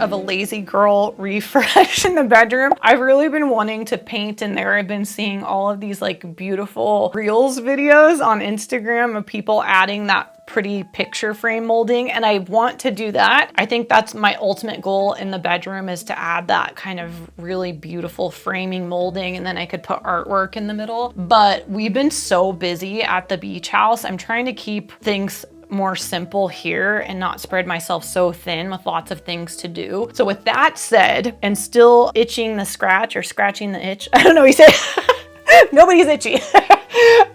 of a lazy girl refresh in the bedroom. I've really been wanting to paint in there. I've been seeing all of these like beautiful Reels videos on Instagram of people adding that pretty picture frame molding, and I want to do that. I think that's my ultimate goal in the bedroom, is to add that kind of really beautiful framing molding, and then I could put artwork in the middle. But we've been so busy at the beach house. I'm trying to keep things more simple here and not spread myself so thin with lots of things to do. So with that said, and still itching the scratch or scratching the itch, I don't know what you say. Nobody's itchy.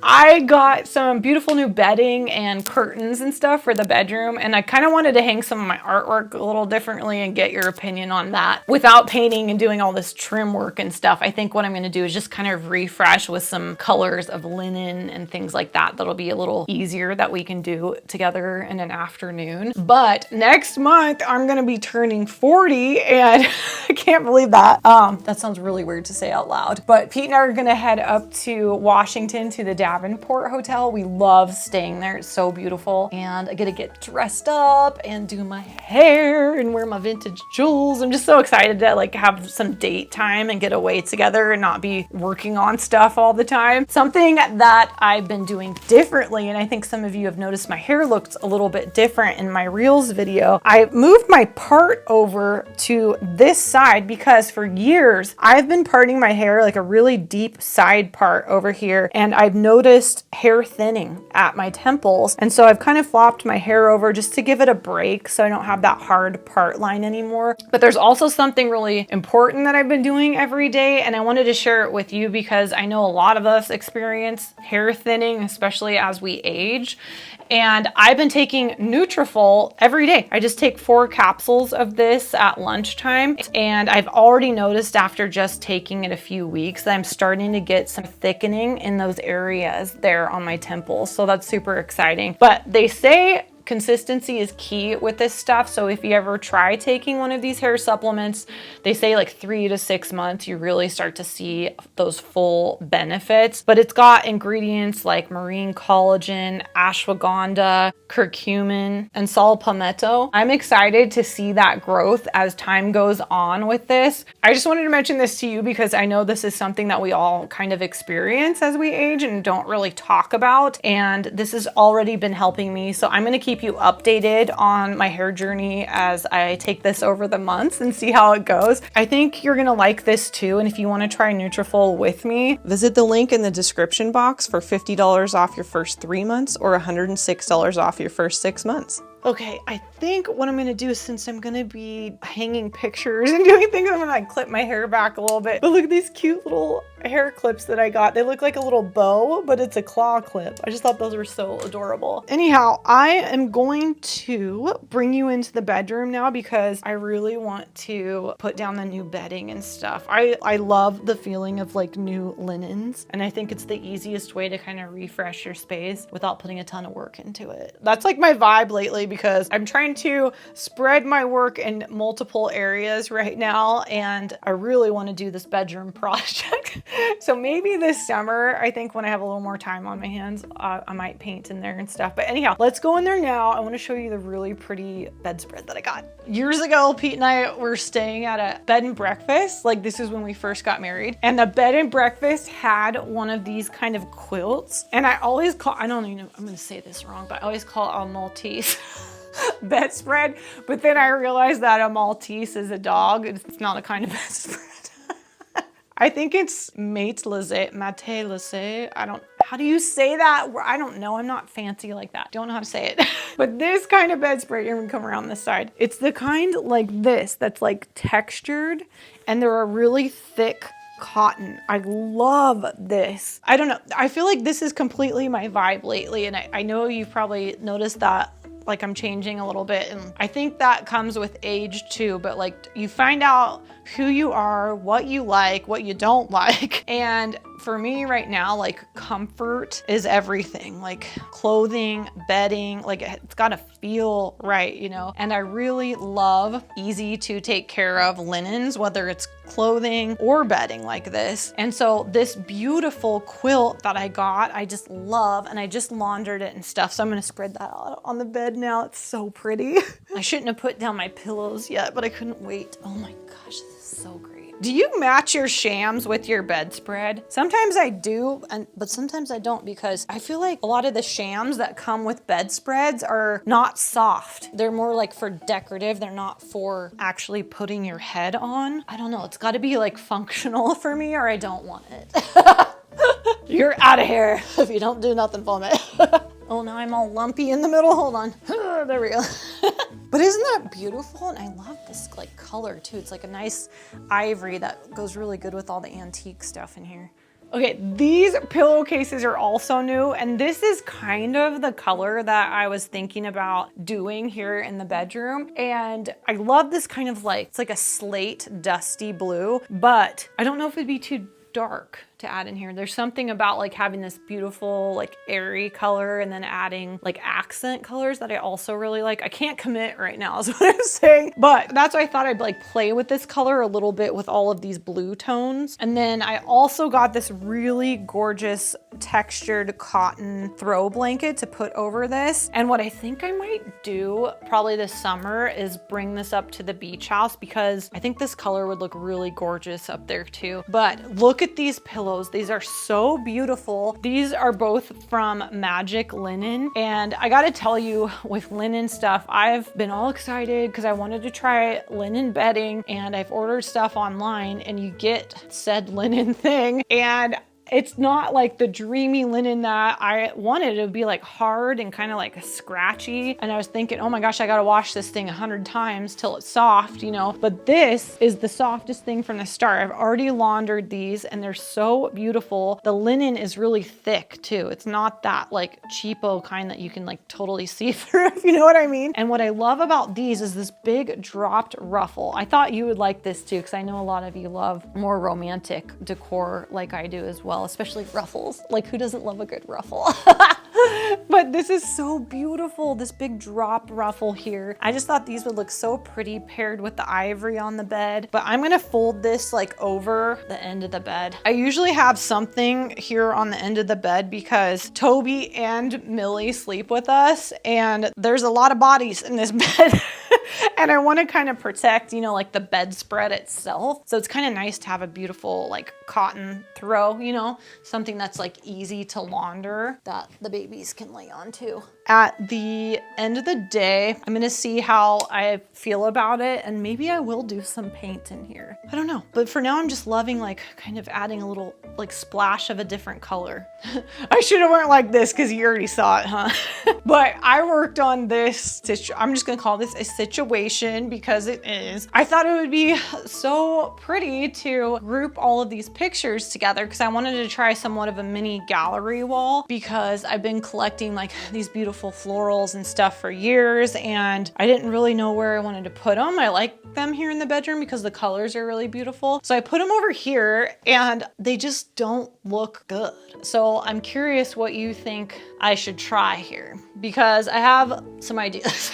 I got some beautiful new bedding and curtains and stuff for the bedroom, and I kind of wanted to hang some of my artwork a little differently and get your opinion on that without painting and doing all this trim work and stuff. I think what I'm going to do is just kind of refresh with some colors of linen and things like that. That'll be a little easier that we can do together in an afternoon. But next month I'm going to be turning 40, and I can't believe that. That sounds really weird to say out loud, but Pete and I are going to head up to Washington to the Davenport Hotel. We love staying there. It's so beautiful. And I get to get dressed up and do my hair and wear my vintage jewels. I'm just so excited to like have some date time and get away together and not be working on stuff all the time. Something that I've been doing differently, and I think some of you have noticed my hair looks a little bit different in my Reels video. I moved my part over to this side because for years I've been parting my hair like a really deep side part over here, and I've noticed hair thinning at my temples, and so I've kind of flopped my hair over just to give it a break so I don't have that hard part line anymore. But there's also something really important that I've been doing every day, and I wanted to share it with you because I know a lot of us experience hair thinning, especially as we age. And I've been taking Nutrafol every day. I just take 4 capsules of this at lunchtime. And I've already noticed after just taking it a few weeks that I'm starting to get some thickening in those areas there on my temples. So that's super exciting. But they say consistency is key with this stuff. So if you ever try taking one of these hair supplements, they say like 3 to 6 months, you really start to see those full benefits. But it's got ingredients like marine collagen, ashwagandha, curcumin, and saw palmetto. I'm excited to see that growth as time goes on with this. I just wanted to mention this to you because I know this is something that we all kind of experience as we age and don't really talk about. And this has already been helping me. So I'm going to keep you updated on my hair journey as I take this over the months and see how it goes. I think you're gonna like this too, and if you want to try Nutrafol with me, visit the link in the description box for $50 off your first 3 months or $106 off your first 6 months. Okay, I think what I'm gonna do is, since I'm gonna be hanging pictures and doing things, I'm gonna like clip my hair back a little bit. But look at these cute little hair clips that I got. They look like a little bow, but it's a claw clip. I just thought those were so adorable. Anyhow, I am going to bring you into the bedroom now because I really want to put down the new bedding and stuff. I love the feeling of like new linens, and I think it's the easiest way to kind of refresh your space without putting a ton of work into it. That's like my vibe lately because I'm trying to spread my work in multiple areas right now, and I really want to do this bedroom project. So maybe this summer, I think when I have a little more time on my hands, I might paint in there and stuff. But anyhow, let's go in there now. I want to show you the really pretty bedspread that I got. Years ago, Pete and I were staying at a bed and breakfast. Like this is when we first got married. And the bed and breakfast had one of these kind of quilts. And I always call, I don't even know, I'm going to say this wrong, but I always call it a Maltese bedspread. But then I realized that a Maltese is a dog. It's not a kind of bedspread. I think it's mate laissé. How do you say that? I don't know. I'm not fancy like that. Don't know how to say it. But this kind of bedspread, you're gonna come around this side. It's the kind like this that's like textured, and they're a really thick cotton. I love this. I don't know. I feel like this is completely my vibe lately, and I know you've probably noticed that like I'm changing a little bit, and I think that comes with age too, but like you find out who you are, what you like, what you don't like. And for me right now, like comfort is everything, like clothing, bedding, like it's gotta feel right, you know? And I really love easy to take care of linens, whether it's clothing or bedding like this. And so this beautiful quilt that I got, I just love, and I just laundered it and stuff. So I'm gonna spread that out on the bed now. It's so pretty. I shouldn't have put down my pillows yet, but I couldn't wait. Oh my gosh, this is so great. Do you match your shams with your bedspread? Sometimes I do, but sometimes I don't, because I feel like a lot of the shams that come with bedspreads are not soft. They're more like for decorative. They're not for actually putting your head on. I don't know. It's got to be like functional for me, or I don't want it. You're out of here if you don't do nothing for me. Oh, now I'm all lumpy in the middle. Hold on. There we go. But isn't that beautiful? And I love this like color too. It's like a nice ivory that goes really good with all the antique stuff in here. Okay, these pillowcases are also new, and this is kind of the color that I was thinking about doing here in the bedroom. And I love this kind of like, it's like a slate dusty blue, but I don't know if it'd be too dark to add in here. There's something about like having this beautiful like airy color and then adding like accent colors that I also really like. I can't commit right now is what I'm saying, but that's why I thought I'd like play with this color a little bit with all of these blue tones. And then I also got this really gorgeous textured cotton throw blanket to put over this. And what I think I might do probably this summer is bring this up to the beach house, because I think this color would look really gorgeous up there too. But look at these pillows. These are so beautiful. These are both from Magic Linen. And I gotta tell you, with linen stuff, I've been all excited because I wanted to try linen bedding, and I've ordered stuff online and you get said linen thing. And it's not like the dreamy linen that I wanted. It would be like hard and kind of like scratchy. And I was thinking, oh my gosh, I gotta wash this thing 100 times till it's soft, you know? But this is the softest thing from the start. I've already laundered these and they're so beautiful. The linen is really thick too. It's not that like cheapo kind that you can like totally see through, if you know what I mean. And what I love about these is this big dropped ruffle. I thought you would like this too, because I know a lot of you love more romantic decor like I do as well, especially ruffles. Like, who doesn't love a good ruffle? But this is so beautiful, this big drop ruffle here. I just thought these would look so pretty paired with the ivory on the bed. But I'm gonna fold this like over the end of the bed. I usually have something here on the end of the bed because Toby and Millie sleep with us, and there's a lot of bodies in this bed. And I want to kind of protect, you know, like the bedspread itself. So it's kind of nice to have a beautiful like cotton throw, you know, something that's like easy to launder that the babies can lay on too. At the end of the day, I'm gonna see how I feel about it, and maybe I will do some paint in here. I don't know, but for now I'm just loving like kind of adding a little like splash of a different color. I should have went like this because you already saw it, huh? But I worked on this, I'm just gonna call this a situation because it is. I thought it would be so pretty to group all of these pictures together because I wanted to try somewhat of a mini gallery wall, because I've been collecting like these beautiful florals and stuff for years, and I didn't really know where I wanted to put them. I like them here in the bedroom because the colors are really beautiful. So I put them over here and they just don't look good. So I'm curious what you think I should try here, because I have some ideas.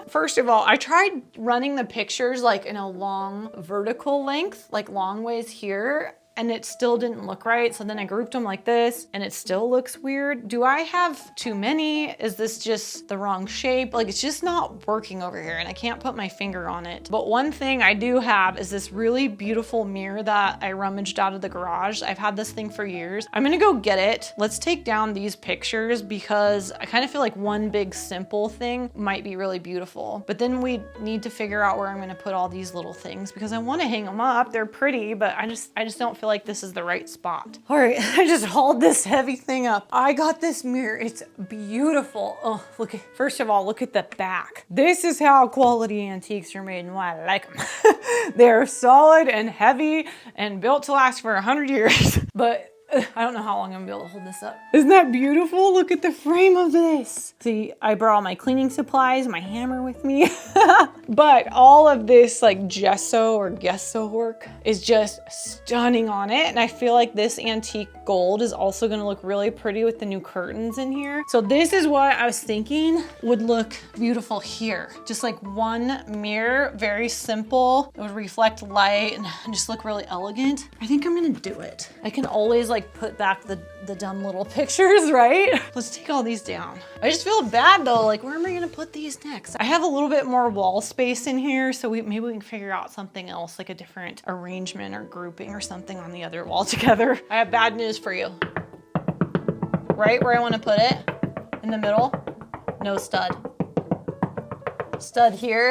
First of all, I tried running the pictures like in a long vertical length, like long ways here, and it still didn't look right. So then I grouped them like this and it still looks weird. Do I have too many? Is this just the wrong shape? Like, it's just not working over here and I can't put my finger on it. But one thing I do have is this really beautiful mirror that I rummaged out of the garage. I've had this thing for years. I'm gonna go get it. Let's take down these pictures because I kind of feel like one big simple thing might be really beautiful. But then we need to figure out where I'm gonna put all these little things because I wanna hang them up. They're pretty, but I just don't feel like this is the right spot. All right, I just hauled this heavy thing up. I got this mirror. It's beautiful. Oh, look at, first of all, look at the back. This is how quality antiques are made and why I like them. They're solid and heavy and built to last for 100 years. But I don't know how long I'm gonna be able to hold this up. Isn't that beautiful? Look at the frame of this. See, I brought all my cleaning supplies, my hammer with me. But all of this like gesso or gesso work is just stunning on it. And I feel like this antique gold is also gonna look really pretty with the new curtains in here. So this is what I was thinking would look beautiful here. Just like one mirror, very simple. It would reflect light and just look really elegant. I think I'm gonna do it. I can always like put back the dumb little pictures, right? Let's take all these down. I just feel bad though, like where am I gonna put these next? I have a little bit more wall space in here, so maybe we can figure out something else, like a different arrangement or grouping or something on the other wall together. I have bad news for you. Right where I wanna put it, in the middle, no stud. Stud here.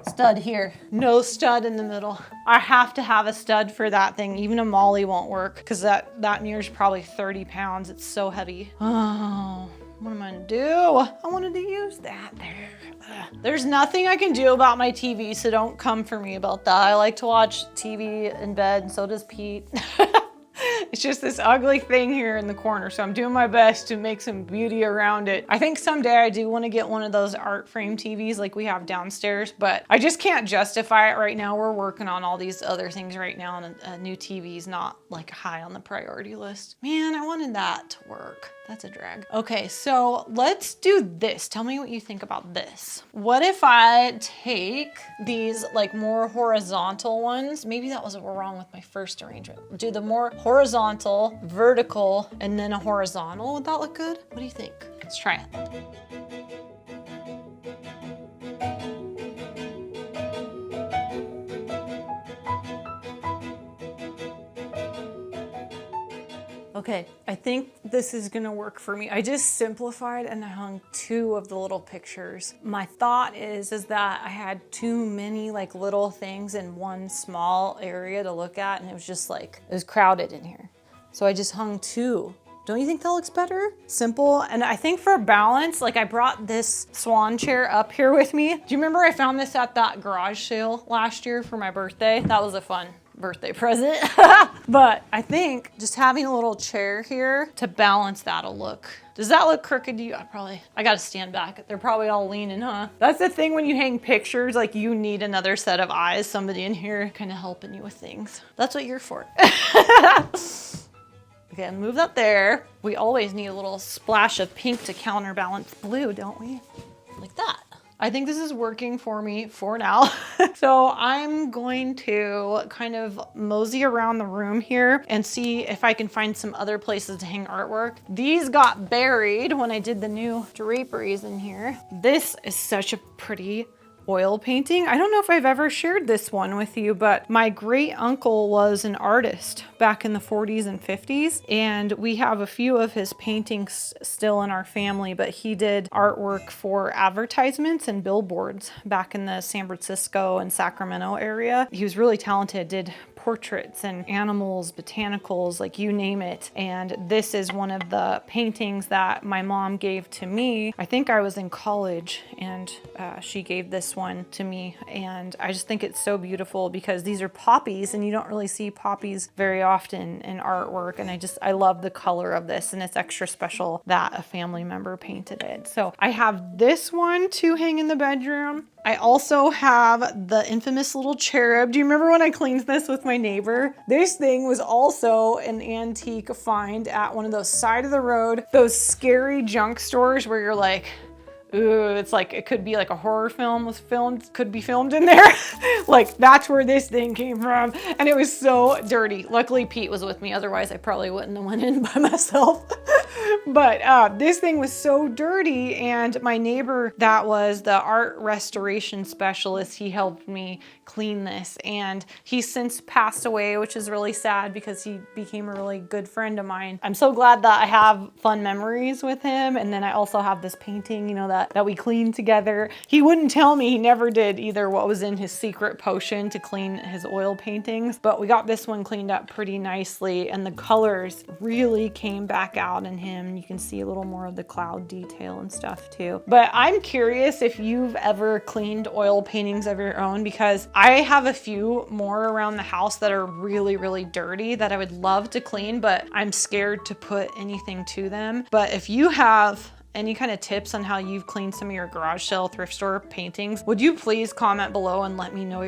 Stud here. No stud in the middle. I have to have a stud for that thing. Even a Molly won't work because that mirror is probably 30 pounds. It's so heavy. Oh, what am I gonna do? I wanted to use that there. Ugh. There's nothing I can do about my TV, so don't come for me about that. I like to watch TV in bed, and so does Pete. It's just this ugly thing here in the corner, so I'm doing my best to make some beauty around it. I think someday I do want to get one of those art frame TVs like we have downstairs, but I just can't justify it right now. We're working on all these other things right now, and a new TV's not like high on the priority list. Man, I wanted that to work. That's a drag. Okay, so let's do this. Tell me what you think about this. What if I take these like more horizontal ones? Maybe that was what was wrong with my first arrangement. Do the more horizontal, vertical, and then a horizontal. Would that look good? What do you think? Let's try it. Okay, I think this is gonna work for me. I just simplified and I hung 2 of the little pictures. My thought is that I had too many like little things in one small area to look at, and it was just like, it was crowded in here. So I just hung 2. Don't you think that looks better? Simple. And I think for balance, like I brought this swan chair up here with me. Do you remember I found this at that garage sale last year for my birthday? That was a fun birthday present. But I think just having a little chair here to balance that'll look. Does that look crooked to you? I gotta stand back. They're probably all leaning, huh? That's the thing when you hang pictures, like you need another set of eyes, somebody in here kind of helping you with things. That's what you're for. Okay, move that there. We always need a little splash of pink to counterbalance blue, don't we? Like that. I think this is working for me for now. So I'm going to kind of mosey around the room here and see if I can find some other places to hang artwork. These got buried when I did the new draperies in here. This is such a pretty oil painting. I don't know if I've ever shared this one with you, but my great uncle was an artist back in the 40s and 50s, and we have a few of his paintings still in our family, but he did artwork for advertisements and billboards back in the San Francisco and Sacramento area. He was really talented, did portraits and animals, botanicals, like you name it. And this is one of the paintings that my mom gave to me. I think I was in college and she gave this one to me. And I just think it's so beautiful because these are poppies and you don't really see poppies very often in artwork. And I love the color of this, and it's extra special that a family member painted it. So I have this one to hang in the bedroom. I also have the infamous little cherub. Do you remember when I cleaned this with my neighbor? This thing was also an antique find at one of those side of the road, those scary junk stores where you're like, ooh, it's like, it could be like a horror film could be filmed in there. Like that's where this thing came from. And it was so dirty. Luckily Pete was with me. Otherwise I probably wouldn't have went in by myself. But this thing was so dirty, and my neighbor that was the art restoration specialist, he helped me clean this, and he's since passed away, which is really sad because he became a really good friend of mine. I'm so glad that I have fun memories with him. And then I also have this painting, you know, that we cleaned together. He wouldn't tell me, he never did either, what was in his secret potion to clean his oil paintings, but we got this one cleaned up pretty nicely, and the colors really came back out in him. You can see a little more of the cloud detail and stuff too. But I'm curious if you've ever cleaned oil paintings of your own, because I have a few more around the house that are really, really dirty that I would love to clean, but I'm scared to put anything to them. But if you have any kind of tips on how you've cleaned some of your garage sale thrift store paintings, would you please comment below and let me know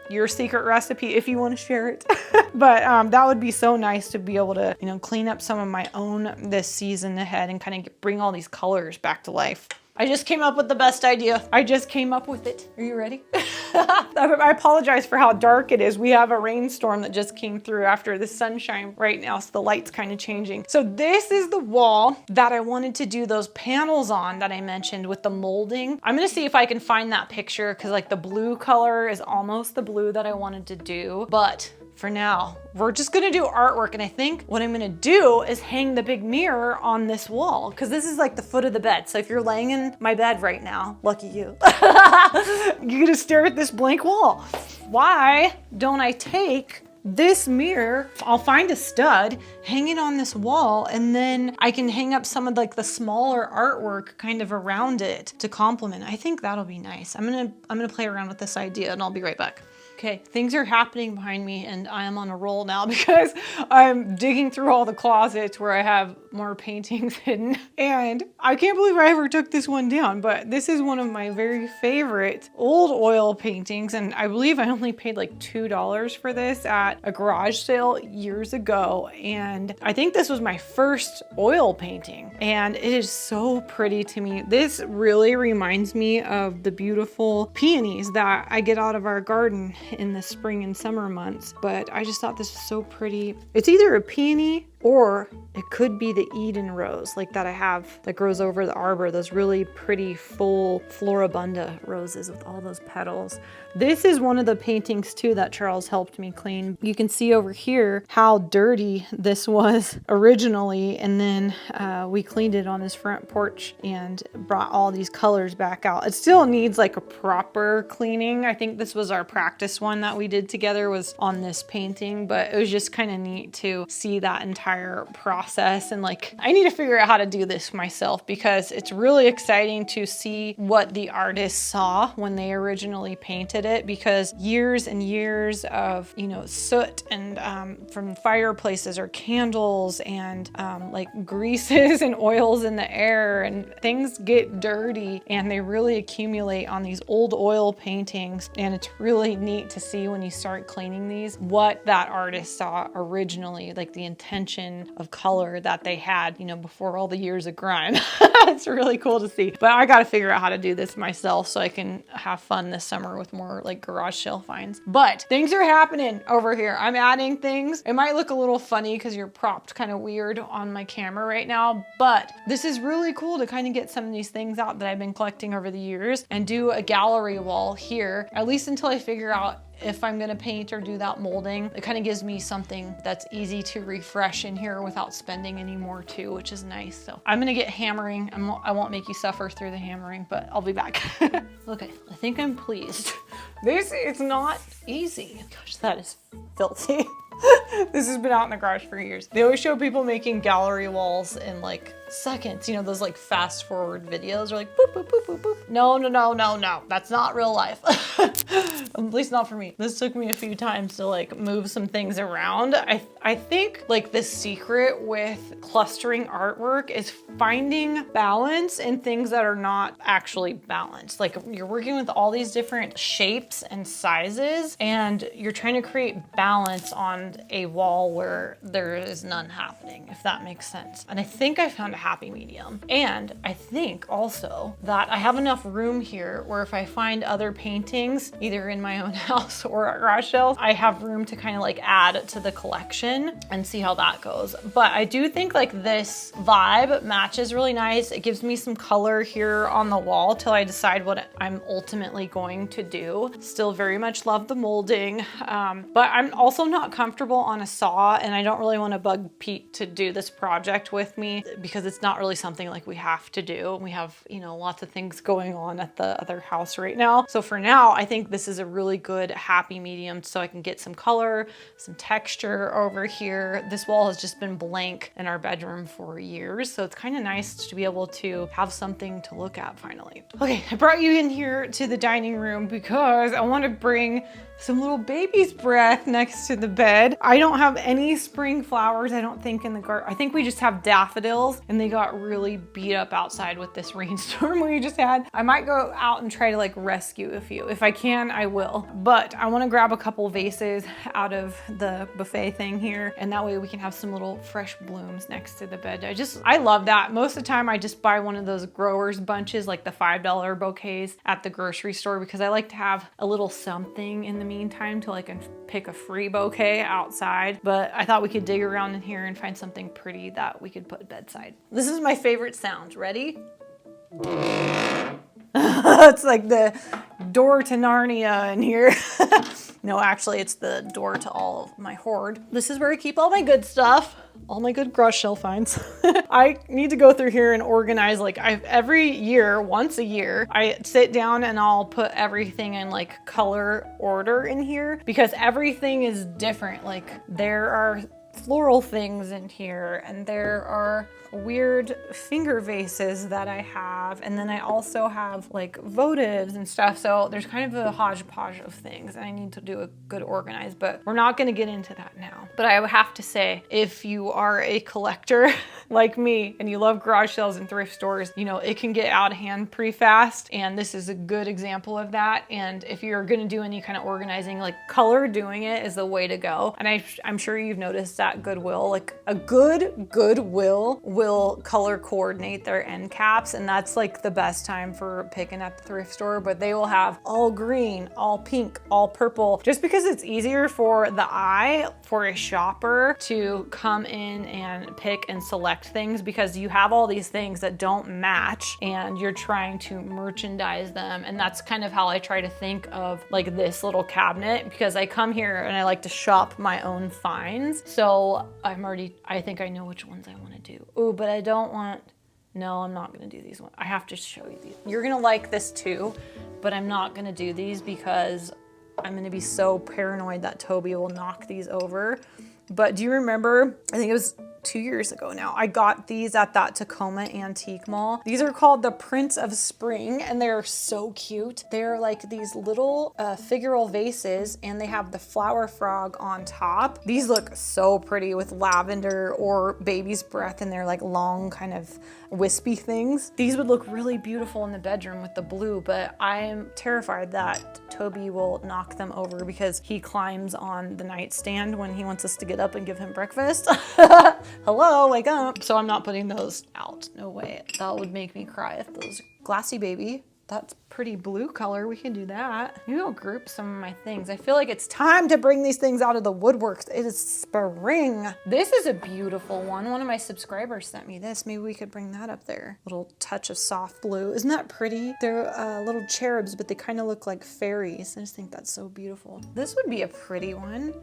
your secret recipe if you want to share it. But that would be so nice to be able to, you know, clean up some of my own this season ahead and kind of bring all these colors back to life. I just came up with the best idea. I just came up with it. Are you ready? I apologize for how dark it is. We have a rainstorm that just came through after the sunshine right now, so the light's kind of changing. So this is the wall that I wanted to do those panels on that I mentioned with the molding. I'm gonna see if I can find that picture because like the blue color is almost the blue that I wanted to do, but for now, we're just gonna do artwork. And I think what I'm gonna do is hang the big mirror on this wall because this is like the foot of the bed. So if you're laying in my bed right now, lucky you, you're gonna stare at this blank wall. Why don't I take this mirror, I'll find a stud, hang it on this wall, and then I can hang up some of like the smaller artwork kind of around it to complement. I think that'll be nice. I'm gonna play around with this idea and I'll be right back. Okay, things are happening behind me and I am on a roll now because I'm digging through all the closets where I have more paintings hidden. And I can't believe I ever took this one down, but this is one of my very favorite old oil paintings. And I believe I only paid like $2 for this at a garage sale years ago. And I think this was my first oil painting and it is so pretty to me. This really reminds me of the beautiful peonies that I get out of our garden in the spring and summer months, but I just thought this was so pretty. It's either a peony or it could be the Eden rose like that I have that grows over the arbor, those really pretty full floribunda roses with all those petals. This is one of the paintings too that Charles helped me clean. You can see over here how dirty this was originally, and then we cleaned it on his front porch and brought all these colors back out. It still needs like a proper cleaning. I think this was our practice one that we did together was on this painting, but it was just kind of neat to see that entire process. And like, I need to figure out how to do this myself because it's really exciting to see what the artist saw when they originally painted it, because years and years of, you know, soot and from fireplaces or candles and like greases and oils in the air, and things get dirty and they really accumulate on these old oil paintings. And it's really neat to see when you start cleaning these what that artist saw originally, like the intention of color that they had, you know, before all the years of grime. It's really cool to see. But I got to figure out how to do this myself so I can have fun this summer with more like garage sale finds. But things are happening over here. I'm adding things. It might look a little funny because you're propped kind of weird on my camera right now, but this is really cool to kind of get some of these things out that I've been collecting over the years and do a gallery wall here, at least until I figure out if I'm gonna paint or do that molding. It kind of gives me something that's easy to refresh in here without spending any more too, which is nice. So I'm gonna get hammering. I won't make you suffer through the hammering, but I'll be back. Okay, I think I'm pleased. This is not easy. Gosh, that is filthy. This has been out in the garage for years. They always show people making gallery walls in like seconds, you know, those like fast forward videos are like boop, boop, boop, boop, boop. No, no, no, no, no. That's not real life. At least not for me. This took me a few times to like move some things around. I think like the secret with clustering artwork is finding balance in things that are not actually balanced. Like you're working with all these different shapes and sizes and you're trying to create balance on a wall where there is none happening, if that makes sense. And I think I found a happy medium. And I think also that I have enough room here where if I find other paintings, either in my own house or at garage sales, I have room to kind of like add to the collection and see how that goes. But I do think like this vibe matches really nice. It gives me some color here on the wall till I decide what I'm ultimately going to do. Still very much love the molding, but I'm also not comfortable on a saw, and I don't really want to bug Pete to do this project with me because it's not really something like we have to do. We have, you know, lots of things going on at the other house right now. So for now, I think this is a really good happy medium so I can get some color, some texture over here. This wall has just been blank in our bedroom for years, so it's kind of nice to be able to have something to look at finally. Okay, I brought you in here to the dining room because I want to bring some little baby's breath next to the bed. I don't have any spring flowers, I don't think, in the garden. I think we just have daffodils, and they got really beat up outside with this rainstorm we just had. I might go out and try to like rescue a few. If I can, I will. But I want to grab a couple vases out of the buffet thing here, and that way we can have some little fresh blooms next to the bed. I love that. Most of the time I just buy one of those growers bunches, like the $5 bouquets at the grocery store, because I like to have a little something in the meantime till I can pick a free bouquet outside. But I thought we could dig around in here and find something pretty that we could put bedside. This is my favorite sound. Ready? It's like the door to Narnia in here. No, actually it's the door to all of my hoard. This is where I keep all my good stuff, all my good garage sale finds. I need to go through here and organize, like every year, once a year, I sit down and I'll put everything in like color order in here, because everything is different. Like there are floral things in here, and there are weird finger vases that I have, and then I also have like votives and stuff, so there's kind of a hodgepodge of things and I need to do a good organize, but we're not going to get into that now. But I would have to say, if you are a collector like me and you love garage sales and thrift stores, you know, it can get out of hand pretty fast, and this is a good example of that. And if you're going to do any kind of organizing, like color doing it is the way to go. And I'm sure you've noticed that Goodwill, like a good Goodwill will color coordinate their end caps, and that's like the best time for picking at the thrift store. But they will have all green, all pink, all purple, just because it's easier for the eye, for a shopper to come in and pick and select things, because you have all these things that don't match and you're trying to merchandise them. And that's kind of how I try to think of like this little cabinet, because I come here and I like to shop my own finds. So I think I know which ones I want to do. Oh, but I don't want, no, I'm not going to do these ones. I have to show you these. You're going to like this too, but I'm not going to do these because I'm going to be so paranoid that Toby will knock these over. But do you remember, I think it was 2 years ago now, I got these at that Tacoma Antique Mall. These are called the Prince of Spring, and they're so cute. They're like these little figural vases, and they have the flower frog on top. These look so pretty with lavender or baby's breath, and they're like long kind of wispy things. These would look really beautiful in the bedroom with the blue, but I'm terrified that Toby will knock them over because he climbs on the nightstand when he wants us to get up and give him breakfast. Hello, wake up. So I'm not putting those out. No way. That would make me cry if those glassy baby. That's pretty blue color. We can do that. Maybe I'll group some of my things. I feel like it's time to bring these things out of the woodworks. It is spring. This is a beautiful one. One of my subscribers sent me this. Maybe we could bring that up there. Little touch of soft blue. Isn't that pretty? They're little cherubs, but they kind of look like fairies. I just think that's so beautiful. This would be a pretty one.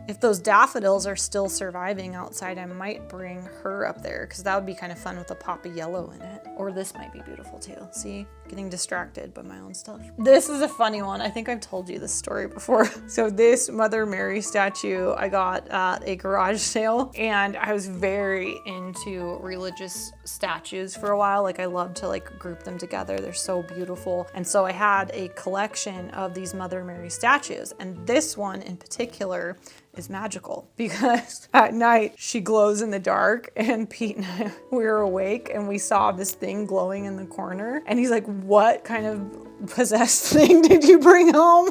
If those daffodils are still surviving outside, I might bring her up there, because that would be kind of fun with a pop of yellow in it. Or this might be beautiful too. See, getting distracted by my own stuff. This is a funny one. I think I've told you this story before. So this Mother Mary statue I got at a garage sale, and I was very into religious statues for a while. Like I love to like group them together. They're so beautiful. And so I had a collection of these Mother Mary statues, and this one in particular is magical because at night she glows in the dark, and Pete and I, we were awake and we saw this thing glowing in the corner, and he's like, what kind of possessed thing did you bring home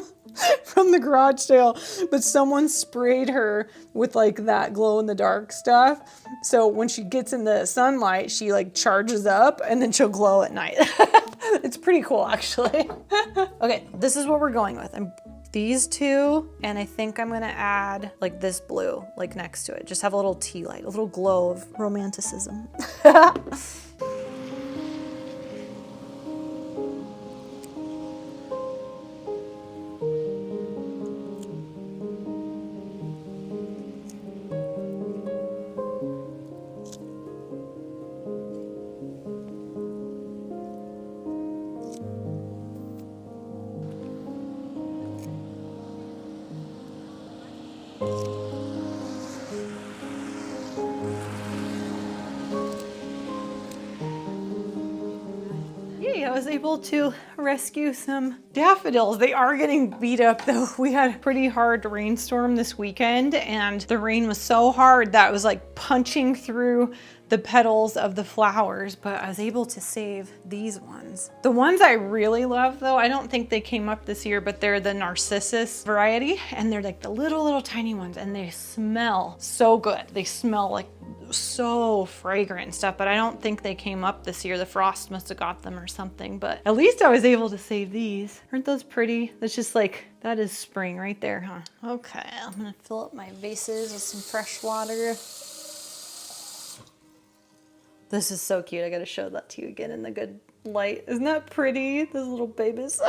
from the garage sale? But someone sprayed her with like that glow in the dark stuff, so when she gets in the sunlight she like charges up and then she'll glow at night. It's pretty cool actually. Okay, this is what we're going with. These two, and I think I'm gonna add like this blue like next to it. Just have a little tea light, a little glow of romanticism. was able to rescue some daffodils. They are getting beat up though. We had a pretty hard rainstorm this weekend and the rain was so hard that it was like punching through the petals of the flowers, but I was able to save these ones. The ones I really love though, I don't think they came up this year, but they're the Narcissus variety and they're like the little tiny ones and they smell so good. They smell like so fragrant and stuff, but I don't think they came up this year. The frost must have got them or something, but at least I was able to save these. Aren't those pretty? That's just like, that is spring right there, huh? Okay, I'm gonna fill up my vases with some fresh water. This is so cute. I gotta show that to you again in the good light. Isn't that pretty? Those little babies.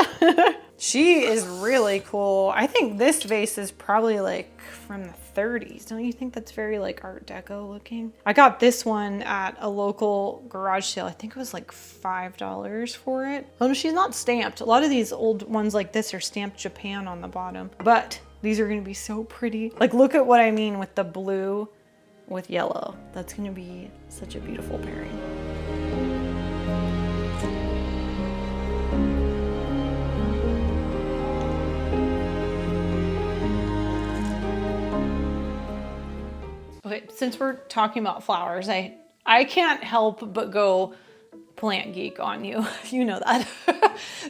She is really cool. I think this vase is probably like from the 30s. Don't you think that's very like Art Deco looking? I got this one at a local garage sale. I think it was like $5 for it. Oh no, she's not stamped. A lot of these old ones like this are stamped Japan on the bottom, but these are gonna be so pretty. Like look at what I mean with the blue with yellow. That's gonna be such a beautiful pairing. Okay, since we're talking about flowers, I can't help but go plant geek on you. You know that.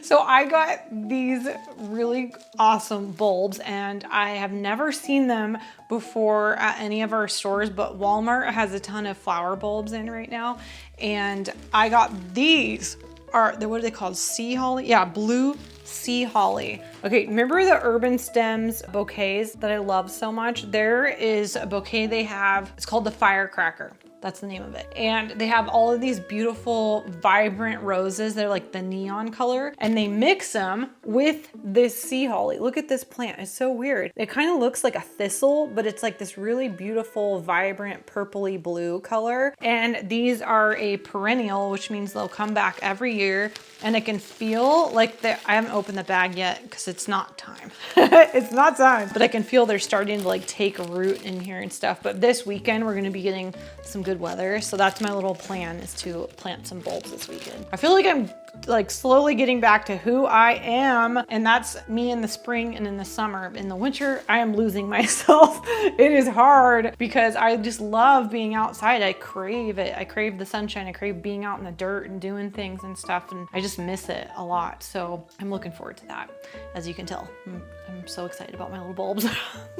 So I got these really awesome bulbs and I have never seen them before at any of our stores, but Walmart has a ton of flower bulbs in right now. And I got these, what are they called? Sea holly? Yeah, blue sea holly. Okay, remember the Urban Stems bouquets that I love so much? There is a bouquet they have, it's called the Firecracker. That's the name of it. And they have all of these beautiful, vibrant roses. They're like the neon color. And they mix them with this sea holly. Look at this plant. It's so weird. It kind of looks like a thistle, but it's like this really beautiful, vibrant, purpley blue color. And these are a perennial, which means they'll come back every year. And it can feel like I haven't opened the bag yet because it's not time. It's not time. But I can feel they're starting to like take root in here and stuff. But this weekend, we're gonna be getting some good weather. So that's my little plan, is to plant some bulbs this weekend. I feel like I'm like slowly getting back to who I am, and that's me in the spring and in the summer. In the winter, I am losing myself. It is hard because I just love being outside. I crave it. I crave the sunshine. I crave being out in the dirt and doing things and stuff, and I just miss it a lot. So I'm looking forward to that. As you can tell, I'm so excited about my little bulbs.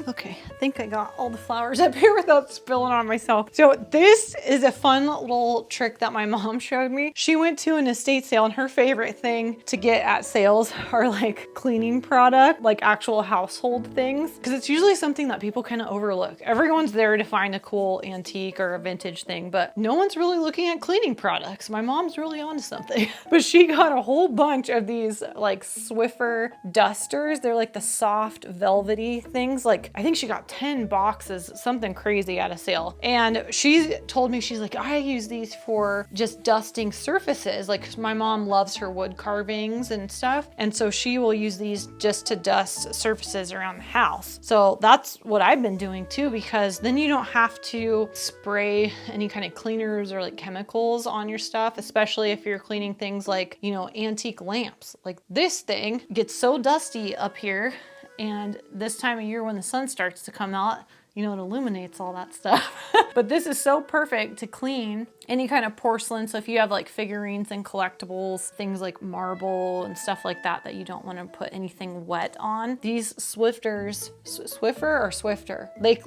Okay, I think I got all the flowers up here without spilling on myself. So this is a fun little trick that my mom showed me. She went to an estate sale and her favorite thing to get at sales are like cleaning product, like actual household things, because it's usually something that people kind of overlook. Everyone's there to find a cool antique or a vintage thing, but no one's really looking at cleaning products. My mom's really onto something. But she got a whole bunch of these like Swiffer dusters. They're like the soft velvety things. Like I think she got 10 boxes, something crazy at a sale. And she told me, she's like, I use these for just dusting surfaces. Like my mom loves her wood carvings and stuff. And so she will use these just to dust surfaces around the house. So that's what I've been doing too, because then you don't have to spray any kind of cleaners or like chemicals on your stuff, especially if you're cleaning things like, you know, antique lamps. Like this thing gets so dusty up here, and this time of year when the sun starts to come out, you know, it illuminates all that stuff. But this is so perfect to clean any kind of porcelain. So if you have like figurines and collectibles, things like marble and stuff like that, that you don't want to put anything wet on, these Swiffer,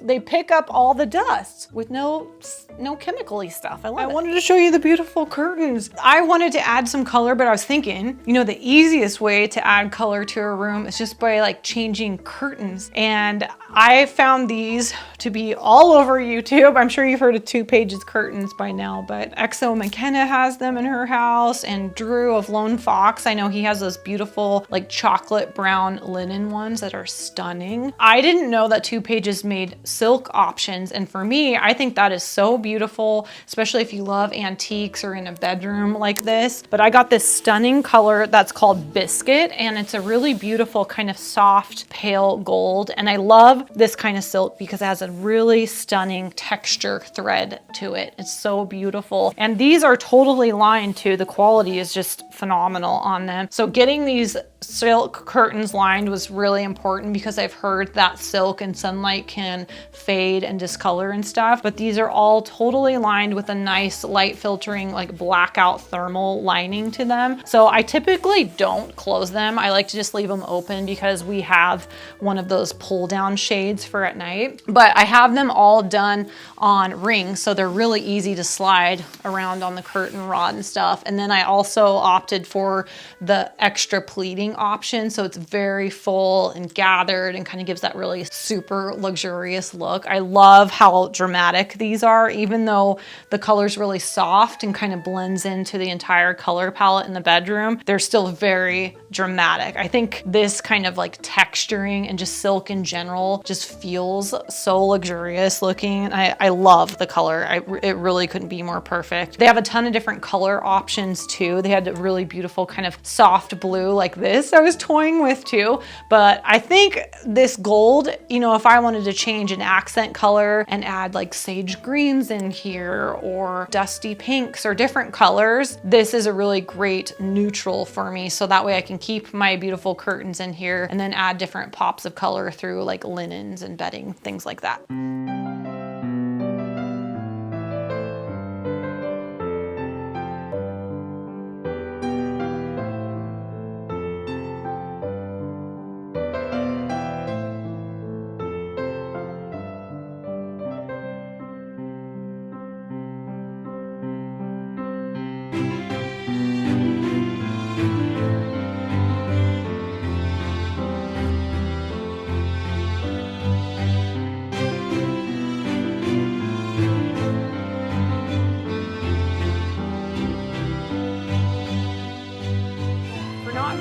they pick up all the dust with no chemical-y stuff. I wanted to show you the beautiful curtains. I wanted to add some color, but I was thinking, you know, the easiest way to add color to a room is just by like changing curtains. And I found these to be all over YouTube. I'm sure you've heard of 2 Pages curtains by now, but Exo McKenna has them in her house, and Drew of Lone Fox, I know he has those beautiful like chocolate brown linen ones that are stunning. I didn't know that 2 Pages made silk options, and for me, I think that is so beautiful, especially if you love antiques or in a bedroom like this. But I got this stunning color that's called Biscuit, and it's a really beautiful kind of soft pale gold, and I love love this kind of silk because it has a really stunning texture thread to it. It's so beautiful. And these are totally lined too. The quality is just phenomenal on them. So getting these silk curtains lined was really important because I've heard that silk and sunlight can fade and discolor and stuff, but these are all totally lined with a nice light filtering, like blackout thermal lining to them. So I typically don't close them. I like to just leave them open because we have one of those pull down shades for at night, but I have them all done on rings. So they're really easy to slide around on the curtain rod and stuff. And then I also opted for the extra pleating option. So it's very full and gathered and kind of gives that really super luxurious look. I love how dramatic these are, even though the color's really soft and kind of blends into the entire color palette in the bedroom. They're still very dramatic. I think this kind of like texturing and just silk in general just feels so luxurious looking. I love the color. It really couldn't be more perfect. They have a ton of different color options too. They had a really beautiful kind of soft blue like this I was toying with too, but I think this gold, you know, if I wanted to change an accent color and add like sage greens in here or dusty pinks or different colors, this is a really great neutral for me. So that way I can keep my beautiful curtains in here and then add different pops of color through like linens and bedding, things like that.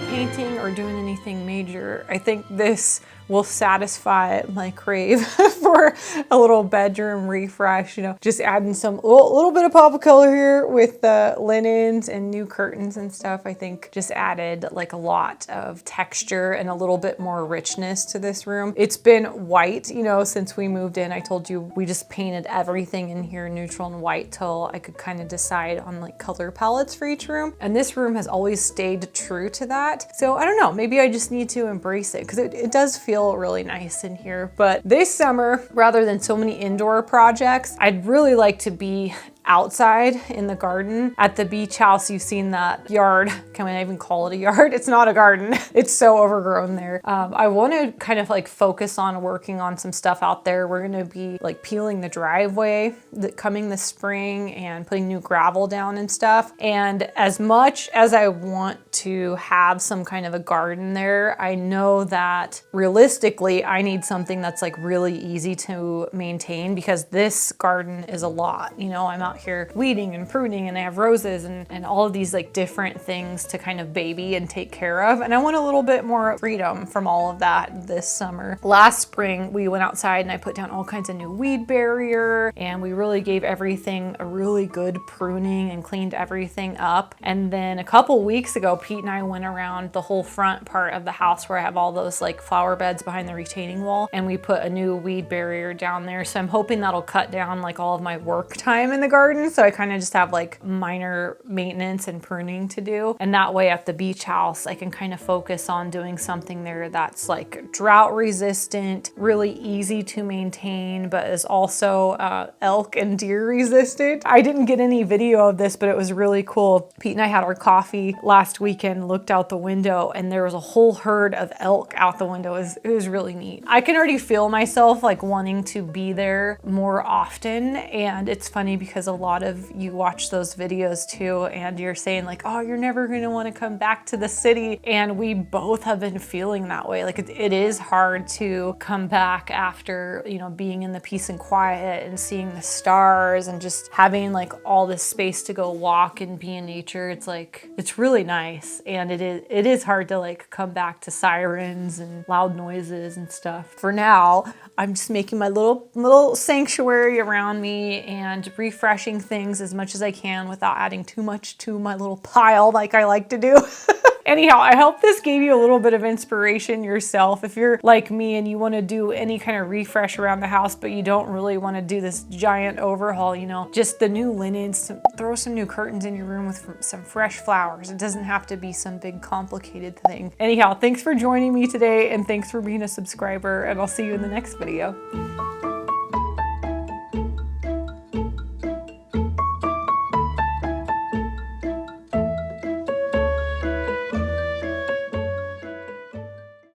Painting or doing anything major, I think this will satisfy my crave for a little bedroom refresh, you know, just adding some little bit of pop of color here with the linens and new curtains and stuff. I think just added like a lot of texture and a little bit more richness to this room. It's been white, you know, since we moved in. I told you we just painted everything in here neutral and white till I could kind of decide on like color palettes for each room. And this room has always stayed true to that. So I don't know, maybe I just need to embrace it because it does feel really nice in here. But this summer, rather than so many indoor projects, I'd really like to be outside in the garden. At the beach house, you've seen that yard. Can I even call it a yard? It's not a garden. It's so overgrown there. I want to kind of like focus on working on some stuff out there. We're going to be like peeling the driveway coming this spring and putting new gravel down and stuff. And as much as I want to have some kind of a garden there, I know that realistically, I need something that's like really easy to maintain because this garden is a lot. You know, I'm out here weeding and pruning and I have roses and all of these like different things to kind of baby and take care of. And I want a little bit more freedom from all of that this summer. Last spring, we went outside and I put down all kinds of new weed barrier and we really gave everything a really good pruning and cleaned everything up. And then a couple weeks ago, Pete and I went around the whole front part of the house where I have all those like flower beds behind the retaining wall and we put a new weed barrier down there. So I'm hoping that'll cut down like all of my work time in the garden. So I kind of just have like minor maintenance and pruning to do. And that way at the beach house, I can kind of focus on doing something there that's like drought resistant, really easy to maintain, but is also elk and deer resistant. I didn't get any video of this, but it was really cool. Pete and I had our coffee last weekend, looked out the window and there was a whole herd of elk out the window. It was really neat. I can already feel myself like wanting to be there more often. And it's funny because a lot of you watch those videos too and you're saying like, oh, you're never going to want to come back to the city. And we both have been feeling that way. Like it is hard to come back after, you know, being in the peace and quiet and seeing the stars and just having like all this space to go walk and be in nature. It's like, it's really nice. And it is hard to like come back to sirens and loud noises and stuff. For now, I'm just making my little sanctuary around me and refreshing things as much as I can without adding too much to my little pile like I like to do. Anyhow, I hope this gave you a little bit of inspiration yourself. If you're like me and you want to do any kind of refresh around the house, but you don't really want to do this giant overhaul, you know, just the new linens, throw some new curtains in your room with some fresh flowers. It doesn't have to be some big complicated thing. Anyhow, thanks for joining me today and thanks for being a subscriber, and I'll see you in the next video.